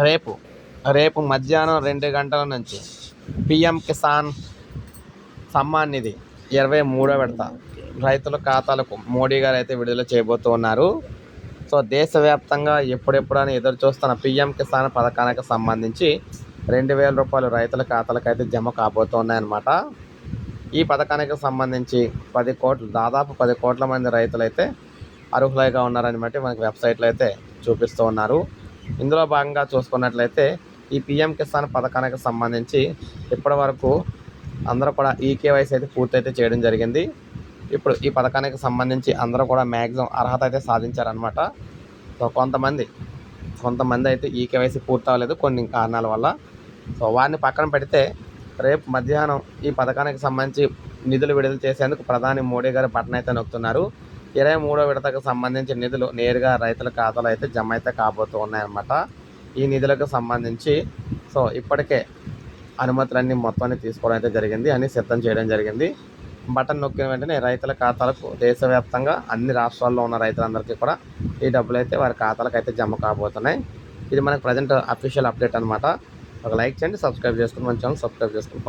రేపు రేపు మధ్యాహ్నం 2 గంటల నుంచి పిఎం కిసాన్ సమ్మాన్ నిధి 23వ విడత రైతుల ఖాతాలకు మోడీ గారు అయితే విడుదల చేయబోతూ ఉన్నారు. సో దేశవ్యాప్తంగా ఎప్పుడెప్పుడని ఎదురు చూస్తున్న పిఎం కిసాన్ పథకానికి సంబంధించి 2,000 రూపాయలు రైతుల ఖాతాలకు అయితే జమ కాబోతున్నాయన్నమాట. ఈ పథకానికి సంబంధించి 10 కోట్లు, దాదాపు 10 కోట్ల మంది రైతులైతే అర్హులుగా ఉన్నారని బట్టి మనకి వెబ్సైట్లో అయితే చూపిస్తూ ఉన్నారు. ఇందులో భాగంగా చూసుకున్నట్లయితే ఈ పిఎం కిసాన్ పథకానికి సంబంధించి ఇప్పటి వరకు అందరూ కూడా ఈకేవైసీ అయితే పూర్తయితే చేయడం జరిగింది. ఇప్పుడు ఈ పథకానికి సంబంధించి అందరూ కూడా మ్యాక్సిమం అర్హత అయితే సాధించారనమాట. సో కొంతమంది అయితే ఈకేవైసీ పూర్తి అవ్వలేదు కొన్ని కారణాల వల్ల. సో వారిని పక్కన పెడితే రేపు మధ్యాహ్నం ఈ పథకానికి సంబంధించి నిధులు విడుదల చేసేందుకు ప్రధాని మోడీ గారు బటన్ అయితే నొక్కుతున్నారు. 23వ విడతకు సంబంధించిన నిధులు నేరుగా రైతుల ఖాతాలో అయితే జమ అయితే కాబోతూ ఉన్నాయన్నమాట. ఈ నిధులకు సంబంధించి సో ఇప్పటికే అనుమతులన్నీ మొత్తాన్ని తీసుకోవడం అయితే జరిగింది, అన్ని సిద్ధం చేయడం జరిగింది. బటన్ నొక్కిన వెంటనే రైతుల ఖాతాలకు దేశవ్యాప్తంగా అన్ని రాష్ట్రాల్లో ఉన్న రైతులందరికీ కూడా ఈ డబ్బులు అయితే వారి ఖాతాలకు అయితే జమ కాబోతున్నాయి. ఇది మనకు ప్రజెంట్ అఫీషియల్ అప్డేట్ అనమాట. ఒక లైక్ చేయండి, సబ్స్క్రైబ్ చేసుకుని మన ఛానల్ సబ్స్క్రైబ్ చేసుకుని